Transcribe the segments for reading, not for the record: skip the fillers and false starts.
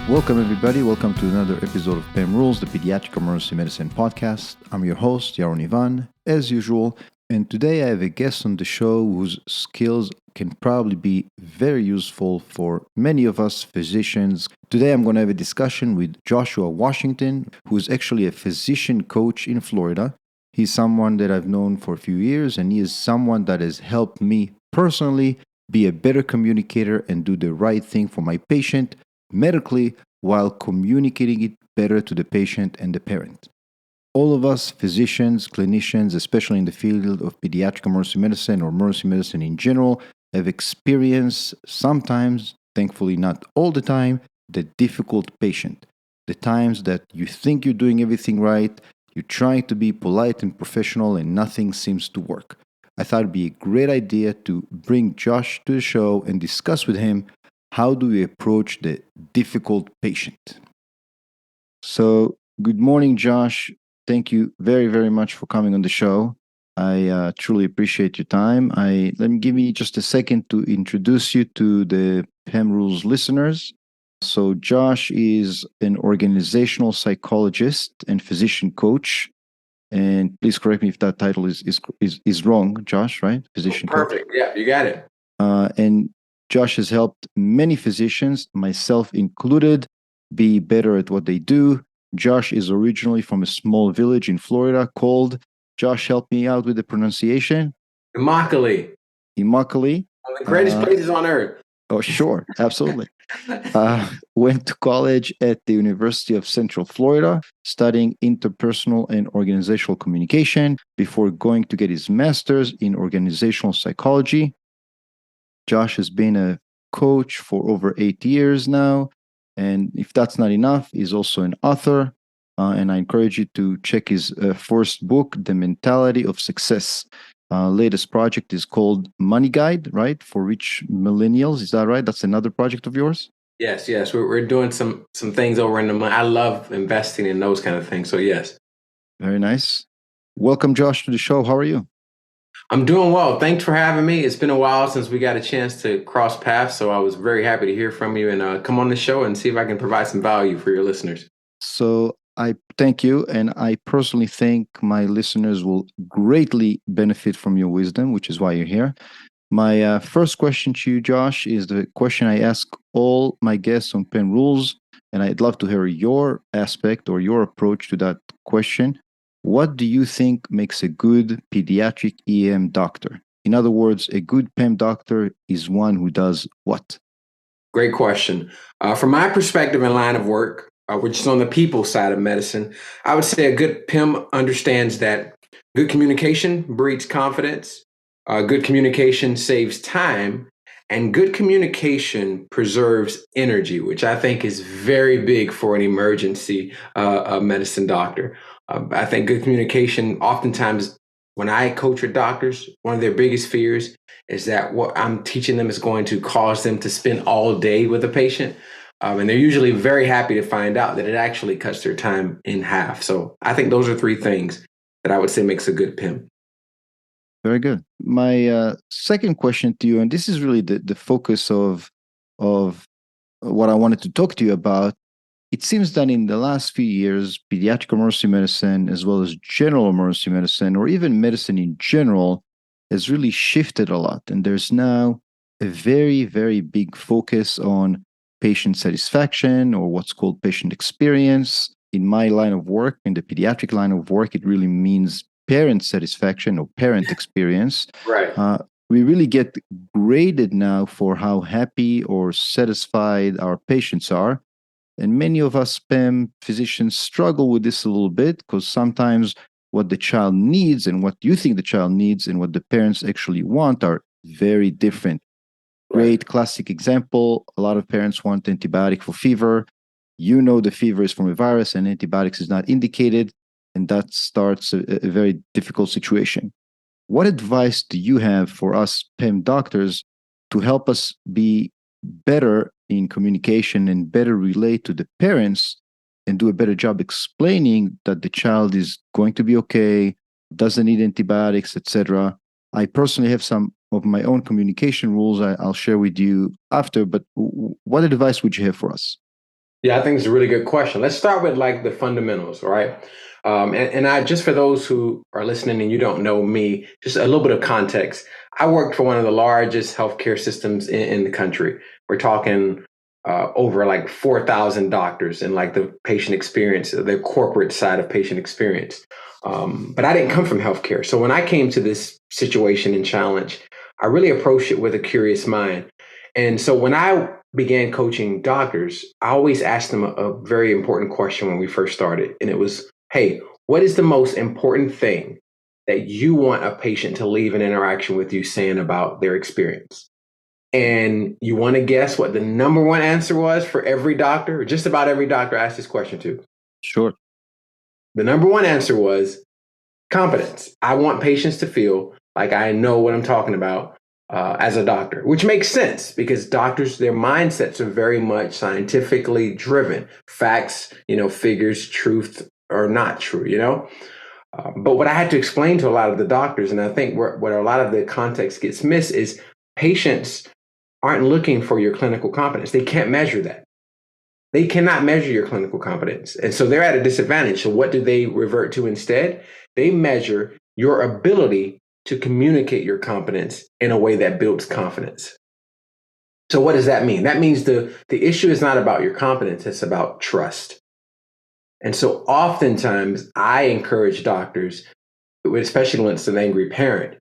Welcome, everybody. Welcome to another episode of PEM Rules, the Pediatric Emergency Medicine podcast. I'm your host, Yaron Ivan, as usual. And today I have a guest on the show whose skills can probably be very useful for many of us physicians. Today I'm going to have a discussion with Joshua Washington, who is actually a physician coach in Florida. He's someone that I've known for a few years, and he is someone that has helped me personally be a better communicator and do the right thing for my patient medically while communicating it better to the patient and the parent. All of us physicians, clinicians, especially in the field of pediatric emergency medicine or emergency medicine in general, have experienced sometimes, thankfully not all the time, the difficult patient. The times that you think you're doing everything right, you're trying to be polite and professional, and nothing seems to work. I thought it'd be a great idea to bring Josh to the show and discuss with him how do we approach the difficult patient. So, good morning, Josh. Thank you very, very much for coming on the show. I truly appreciate your time. Let me give me just a second to introduce you to the PEM Rules listeners. So, Josh is an organizational psychologist and physician coach. And please correct me if that title is wrong, Josh, right? Physician coach. Perfect. Yeah, you got it. And Josh has helped many physicians, myself included, be better at what they do. Josh is originally from a small village in Florida called, Josh, help me out with the pronunciation. Immokalee. Immokalee. One of the greatest places on earth. Oh, sure. Absolutely. Went to college at the University of Central Florida, studying interpersonal and organizational communication before going to get his master's in organizational psychology. Josh has been a coach for over 8 years now. And if that's not enough, he's also an author. And I encourage you to check his first book, The Mentality of Success. Latest project is called Money Guide, right? For rich millennials. Is that right? That's another project of yours? Yes. We're doing some things over in the money. I love investing in those kind of things. So yes. Very nice. Welcome, Josh, to the show. How are you? I'm doing well. Thanks for having me. It's been a while since we got a chance to cross paths. So I was very happy to hear from you and come on the show and see if I can provide some value for your listeners. So I thank you. And I personally think my listeners will greatly benefit from your wisdom, which is why you're here. My first question to you, Josh, is the question I ask all my guests on PEM Rules, and I'd love to hear your aspect or your approach to that question. What do you think makes a good pediatric EM doctor? In other words, a good PEM doctor is one who does what? Great question. From my perspective and line of work, which is on the people side of medicine, I would say a good PEM understands that good communication breeds confidence. Good communication saves time, and good communication preserves energy, which I think is very big for an emergency medicine doctor. I think good communication, oftentimes, when I coach with doctors, one of their biggest fears is that what I'm teaching them is going to cause them to spend all day with a patient. And they're usually very happy to find out that it actually cuts their time in half. So I think those are three things that I would say makes a good PEM. Very good. My second question to you, and this is really the focus of what I wanted to talk to you about. It seems that in the last few years, pediatric emergency medicine, as well as general emergency medicine, or even medicine in general, has really shifted a lot. And there's now a very, very big focus on patient satisfaction, or what's called patient experience. In my line of work, in the pediatric line of work, it really means parent satisfaction or parent experience. Right. We really get graded now for how happy or satisfied our patients are. And many of us PEM physicians struggle with this a little bit because sometimes what the child needs and what you think the child needs and what the parents actually want are very different. Great classic example. A lot of parents want antibiotic for fever. You know the fever is from a virus and antibiotics is not indicated. And that starts a very difficult situation. What advice do you have for us PEM doctors to help us be better in communication and better relate to the parents and do a better job explaining that the child is going to be okay, doesn't need antibiotics, etc.? I personally have some of my own communication rules I'll share with you after, but what advice would you have for us? Yeah, I think it's a really good question. Let's start with like the fundamentals, all right? And I just for those who are listening and you don't know me, just a little bit of context. I worked for one of the largest healthcare systems in the country. We're talking over like 4,000 doctors and like the patient experience, the corporate side of patient experience. But I didn't come from healthcare. So when I came to this situation and challenge, I really approached it with a curious mind. And so when I began coaching doctors, I always asked them a very important question when we first started. And it was, hey, what is the most important thing that you want a patient to leave an interaction with you saying about their experience? And you want to guess what the number one answer was for every doctor? Just about every doctor asked this question to. Sure. The number one answer was confidence. I want patients to feel like I know what I'm talking about as a doctor, which makes sense because doctors, their mindsets are very much scientifically driven. Facts, figures, truth or not true, but what I had to explain to a lot of the doctors, and I think where a lot of the context gets missed is patients aren't looking for your clinical competence. They can't measure that. They cannot measure your clinical competence. And so they're at a disadvantage. So what do they revert to instead? They measure your ability to communicate your competence in a way that builds confidence. So what does that mean? That means the issue is not about your competence, it's about trust. And so oftentimes I encourage doctors, especially when it's an angry parent,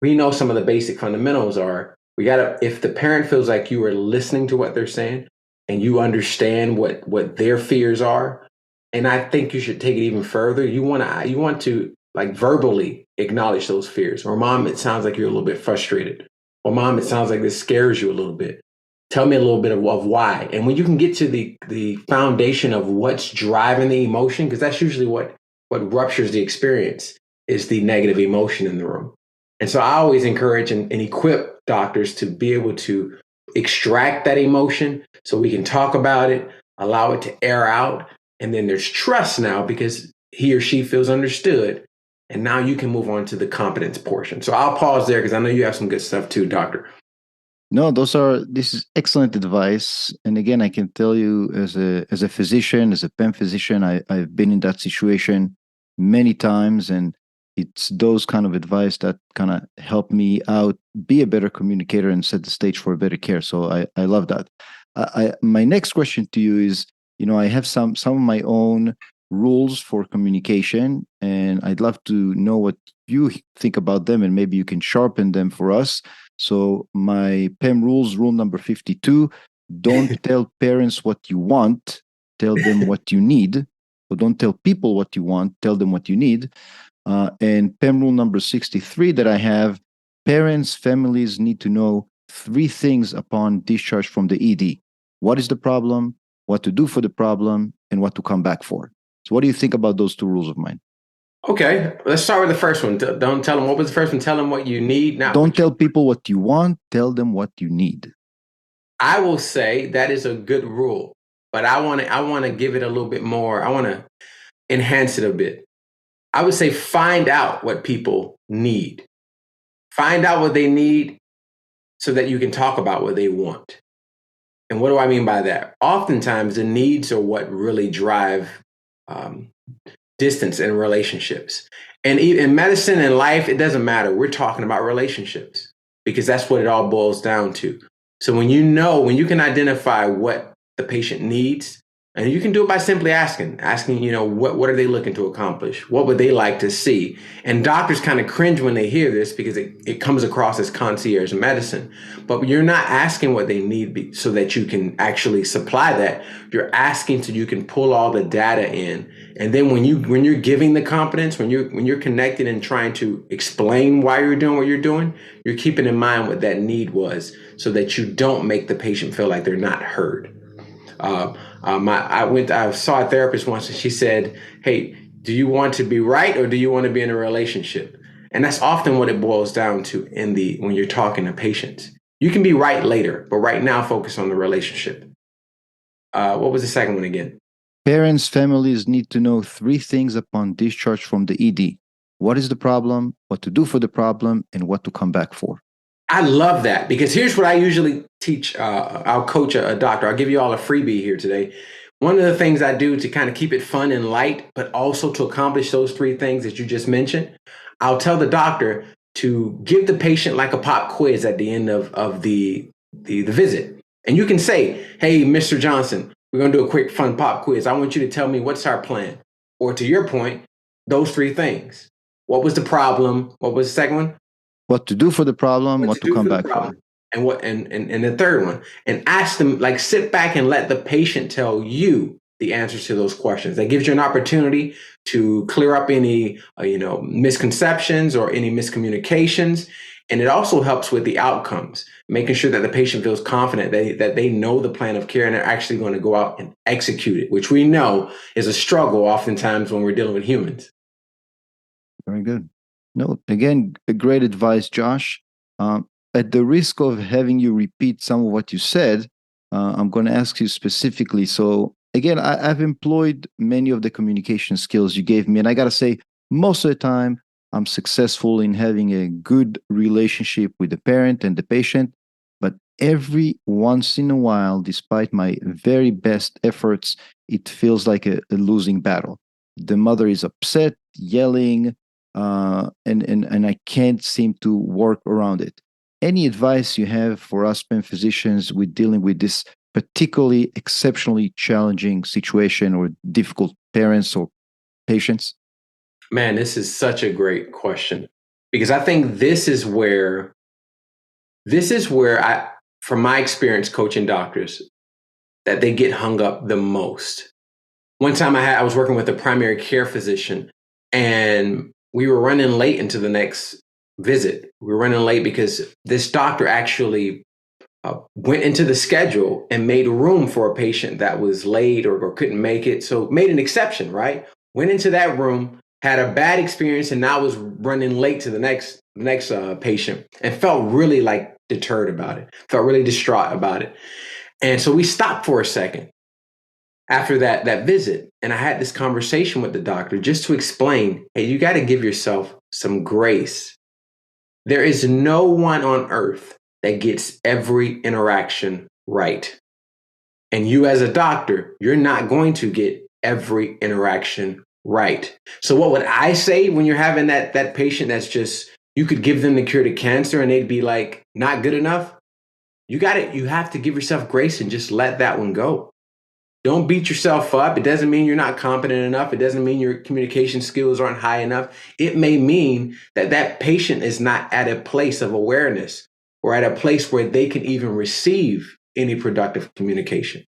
we know some of the basic fundamentals are if the parent feels like you are listening to what they're saying and you understand what their fears are, and I think you should take it even further. You want to like verbally acknowledge those fears. Or mom, it sounds like you're a little bit frustrated. Or mom, it sounds like this scares you a little bit. Tell me a little bit of why. And when you can get to the foundation of what's driving the emotion, because that's usually what ruptures the experience is the negative emotion in the room. And so I always encourage and equip doctors to be able to extract that emotion so we can talk about it, allow it to air out. And then there's trust now because he or she feels understood. And now you can move on to the competence portion. So I'll pause there because I know you have some good stuff too, doctor. No, this is excellent advice. And again, I can tell you as a physician, as a PEM physician, I've been in that situation many times, and it's those kind of advice that kind of help me out, be a better communicator and set the stage for better care. So I love that. My next question to you is, I have some of my own rules for communication, and I'd love to know what you think about them, and maybe you can sharpen them for us. So my PEM rules, rule number 52, don't tell parents what you want, tell them what you need. So don't tell people what you want, tell them what you need. And PEM rule number 63 that I have, parents, families need to know three things upon discharge from the ED. What is the problem, what to do for the problem, and what to come back for. So what do you think about those two rules of mine? Okay, let's start with the first one. Don't tell them what was the first one. Tell them what you need, not Don't what tell people what you want, tell them what you need. I will say that is a good rule, but I want to give it a little bit more. I want to enhance it a bit. I would say find out what people need. Find out what they need so that you can talk about what they want. And what do I mean by that? Oftentimes, the needs are what really drive um, distance in relationships. And in medicine and life, it doesn't matter. We're talking about relationships because that's what it all boils down to. So when you can identify what the patient needs, and you can do it by simply asking, what are they looking to accomplish? What would they like to see? And doctors kind of cringe when they hear this because it comes across as concierge medicine. But you're not asking what they need so that you can actually supply that. You're asking so you can pull all the data in. And then when you're giving the competence, when you're connected and trying to explain why you're doing what you're doing, you're keeping in mind what that need was so that you don't make the patient feel like they're not heard. I saw a therapist once and she said, hey, do you want to be right or do you want to be in a relationship? And that's often what it boils down to when you're talking to patients. You can be right later, but right now focus on the relationship. What was the second one again? Parents, families need to know three things upon discharge from the ED. What is the problem, what to do for the problem, and what to come back for. I love that because here's what I usually teach. I'll coach a doctor. I'll give you all a freebie here today. One of the things I do to kind of keep it fun and light, but also to accomplish those three things that you just mentioned, I'll tell the doctor to give the patient like a pop quiz at the end of the visit. And you can say, hey, Mr. Johnson, we're going to do a quick fun pop quiz. I want you to tell me what's our plan. Or to your point, those three things. What was the problem? What was the second one? What to do for the problem, What what to to do come for the back for. problem, and what and the third one, and ask them, like, sit back and let the patient tell you the answers to those questions. That gives you an opportunity to clear up any misconceptions or any miscommunications, and it also helps with the outcomes, making sure that the patient feels confident that they know the plan of care and they're actually going to go out and execute it, which we know is a struggle oftentimes when we're dealing with humans. Very good. No, again, a great advice, Josh. At the risk of having you repeat some of what you said, I'm going to ask you specifically. So, again, I've employed many of the communication skills you gave me, and I got to say, most of the time, I'm successful in having a good relationship with the parent and the patient. But every once in a while, despite my very best efforts, it feels like a losing battle. The mother is upset, yelling, and I can't seem to work around it. Any advice you have for us PEM physicians with dealing with this particularly exceptionally challenging situation or difficult parents or patients? Man, this is such a great question because I think this is where I, from my experience coaching doctors, that they get hung up the most. One time I was working with a primary care physician, and we were running late into the next visit. We were running late because this doctor actually went into the schedule and made room for a patient that was late or couldn't make it. So made an exception, right? Went into that room, had a bad experience, and now was running late to the next patient, and felt really like deterred about it. Felt really distraught about it. And so we stopped for a second after that visit, and I had this conversation with the doctor just to explain, hey, you got to give yourself some grace. There is no one on earth that gets every interaction right. And you, as a doctor, you're not going to get every interaction right. So, what would I say when you're having that patient that's just, you could give them the cure to cancer and they'd be like, not good enough? You have to give yourself grace and just let that one go. Don't beat yourself up. It doesn't mean you're not competent enough. It doesn't mean your communication skills aren't high enough. It may mean that that patient is not at a place of awareness or at a place where they can even receive any productive communication.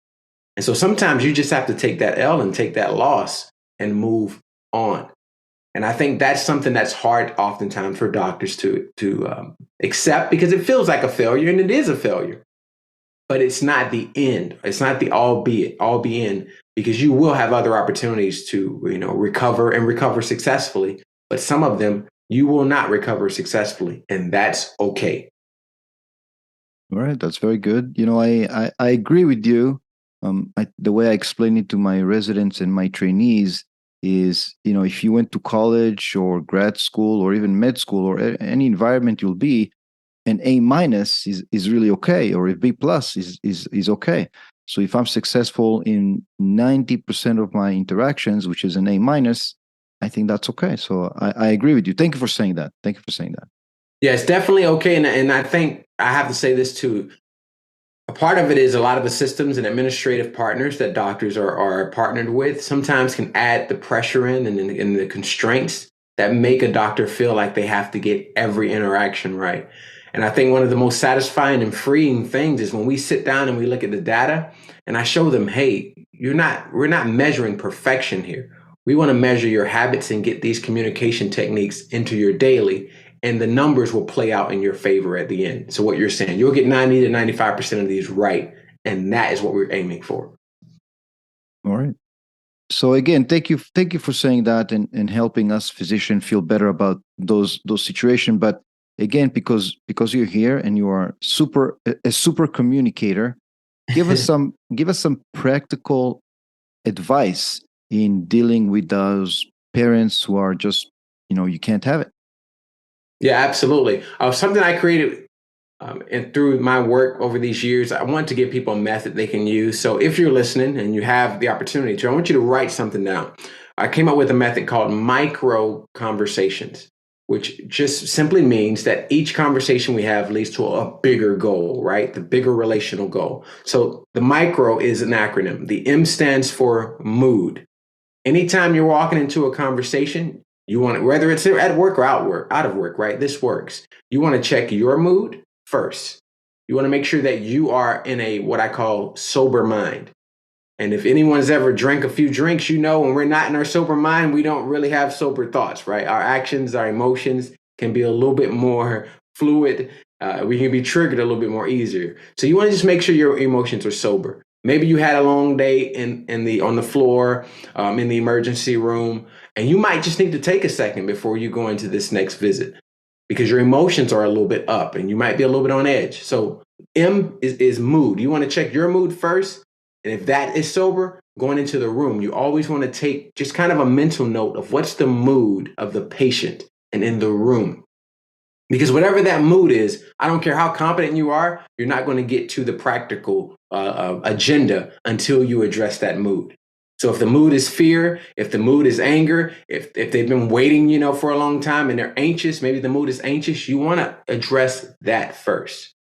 And so sometimes you just have to take that L and take that loss and move on. And I think that's something that's hard oftentimes for doctors to accept because it feels like a failure, and it is a failure, but it's not the end. It's not the all be in, because you will have other opportunities to, recover and recover successfully. But some of them you will not recover successfully, and that's okay. All right, that's very good. I agree with you. The way I explain it to my residents and my trainees is, if you went to college or grad school or even med school or any environment you'll be, an A minus is really okay, or a B plus is okay. So if I'm successful in 90% of my interactions, which is an A minus, I think that's okay. So I agree with you. Thank you for saying that. Thank you for saying that. Yeah, it's definitely okay. And I think I have to say this too. A part of it is a lot of the systems and administrative partners that doctors are partnered with sometimes can add the pressure and the constraints that make a doctor feel like they have to get every interaction right. And I think one of the most satisfying and freeing things is when we sit down and we look at the data and I show them, hey, we're not measuring perfection here. We want to measure your habits and get these communication techniques into your daily, and the numbers will play out in your favor at the end. So what you're saying, you'll get 90 to 95% of these right. And that is what we're aiming for. All right. So again, thank you for saying that and helping us physicians feel better about those situations. But again, because you're here and you are a super communicator, give us some practical advice in dealing with those parents who are just, you can't have it. Yeah, absolutely. Something I created And through my work over these years, I want to give people a method they can use. So if you're listening and you have the opportunity to, I want you to write something down. I came up with a method called micro conversations, which just simply means that each conversation we have leads to a bigger goal, right? The bigger relational goal. So the micro is an acronym. The M stands for mood. Anytime you're walking into a conversation, you want to, whether it's at work or out of work, right? This works. You want to check your mood first. You want to make sure that you are in a what I call sober mind. And if anyone's ever drank a few drinks, you know when we're not in our sober mind, we don't really have sober thoughts, right? Our actions, our emotions can be a little bit more fluid. We can be triggered a little bit more easier. So you want to just make sure your emotions are sober. Maybe you had a long day on the floor, in the emergency room, and you might just need to take a second before you go into this next visit because your emotions are a little bit up and you might be a little bit on edge. So M is mood. You want to check your mood first. And if that is sober, going into the room, you always want to take just kind of a mental note of what's the mood of the patient and in the room. Because whatever that mood is, I don't care how competent you are, you're not going to get to the practical agenda until you address that mood. So if the mood is fear, if the mood is anger, if they've been waiting, for a long time and they're anxious, maybe the mood is anxious, you want to address that first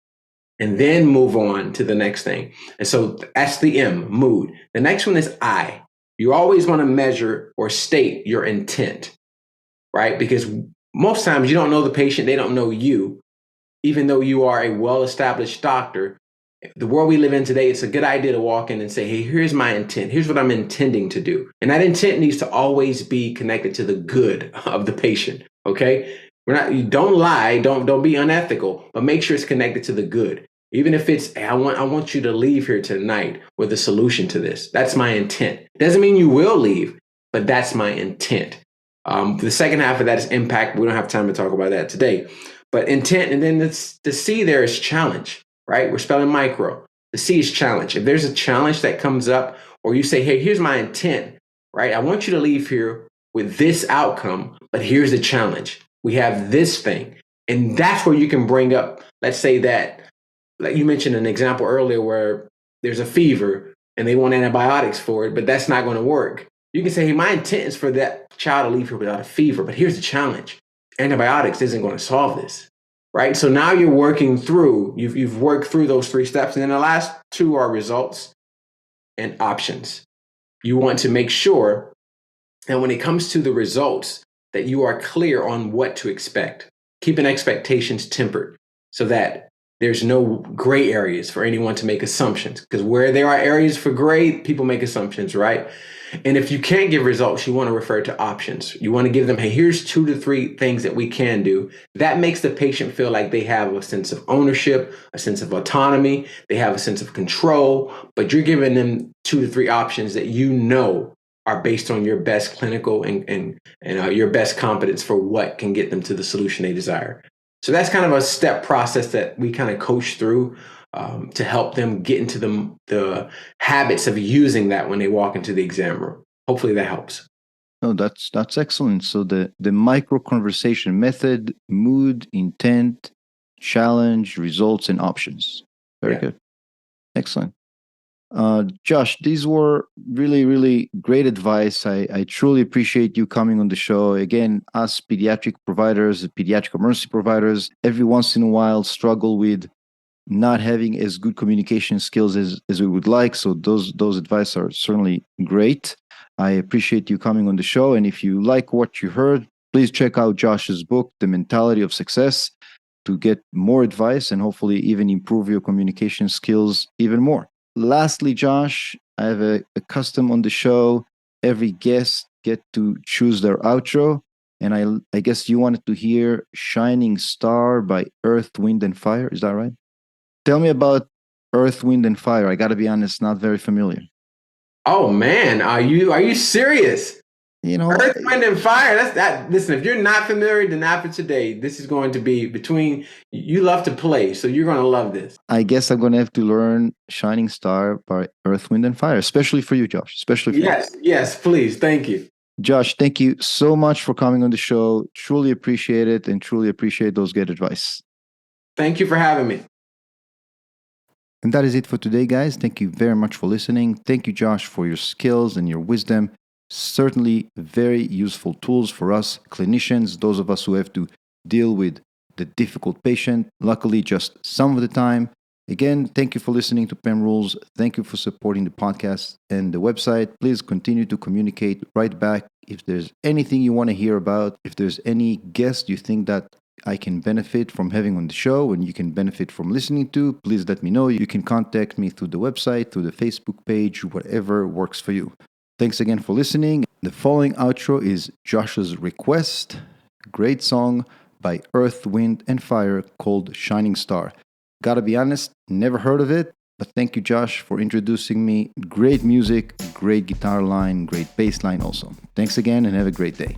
and then move on to the next thing. And so that's the M, mood. The next one is I. You always want to measure or state your intent, right? Because most times you don't know the patient, they don't know you. Even though you are a well-established doctor, the world we live in today, it's a good idea to walk in and say, hey, here's my intent. Here's what I'm intending to do. And that intent needs to always be connected to the good of the patient, okay? You don't lie, don't be unethical, but make sure it's connected to the good. Even if it's, hey, I want you to leave here tonight with a solution to this. That's my intent. Doesn't mean you will leave, but that's my intent. The second half of that is impact. We don't have time to talk about that today. But intent, and then the C there is challenge, right? We're spelling micro. The C is challenge. If there's a challenge that comes up, or you say, hey, here's my intent, right? I want you to leave here with this outcome, but here's the challenge. We have this thing. And that's where you can bring up, let's say that, like you mentioned an example earlier where there's a fever and they want antibiotics for it, but that's not going to work. You can say, hey, my intent is for that child to leave here without a fever, but here's the challenge. Antibiotics isn't going to solve this, right? So now you're working through, you've worked through those 3 steps. And then the last 2 are results and options. You want to make sure that when it comes to the results, that you are clear on what to expect. Keeping expectations tempered so that there's no gray areas for anyone to make assumptions, because where there are areas for gray, people make assumptions, right? And if you can't give results, you want to refer to options. You want to give them, hey, here's 2 to 3 things that we can do. That makes the patient feel like they have a sense of ownership, a sense of autonomy, they have a sense of control, but you're giving them 2 to 3 options that are based on your best clinical and your best competence for what can get them to the solution they desire. So that's kind of a step process that we kind of coach through to help them get into the habits of using that when they walk into the exam room. Hopefully that helps. No, that's excellent. So the micro conversation method, mood, intent, challenge, results, and options. Very good. Excellent. Josh, these were really, really great advice. I truly appreciate you coming on the show. Again, us pediatric providers, pediatric emergency providers, every once in a while struggle with not having as good communication skills as we would like. So those advice are certainly great. I appreciate you coming on the show. And if you like what you heard, please check out Josh's book, The Mentality of Success, to get more advice and hopefully even improve your communication skills even more. Lastly, Josh, I have a custom on the show. Every guest get to choose their outro. And I guess you wanted to hear Shining Star by Earth, Wind, and Fire. Is that right? Tell me about Earth, Wind, and Fire. I got to be honest, not very familiar. Oh, man. Are you serious? Earth, Wind, and Fire. That's that. Listen, if you're not familiar, then after today, this is going to be between. You love to play, so you're going to love this. I guess I'm going to have to learn Shining Star by Earth, Wind, and Fire, especially for you, Josh. Especially for you. Yes, please. Thank you. Josh, thank you so much for coming on the show. Truly appreciate it and truly appreciate those good advice. Thank you for having me. And that is it for today, guys. Thank you very much for listening. Thank you, Josh, for your skills and your wisdom. Certainly very useful tools for us clinicians, those of us who have to deal with the difficult patient, luckily just some of the time. Again, thank you for listening to PEM Rules. Thank you for supporting the podcast and the website. Please continue to communicate right back. If there's anything you want to hear about, if there's any guest you think that I can benefit from having on the show and you can benefit from listening to, please let me know. You can contact me through the website, through the Facebook page, whatever works for you. Thanks again for listening. The following outro is Josh's request. Great song by Earth, Wind, and Fire called Shining Star. Gotta be honest, never heard of it, but thank you, Josh, for introducing me. Great music, great guitar line, great bass line also. Thanks again and have a great day.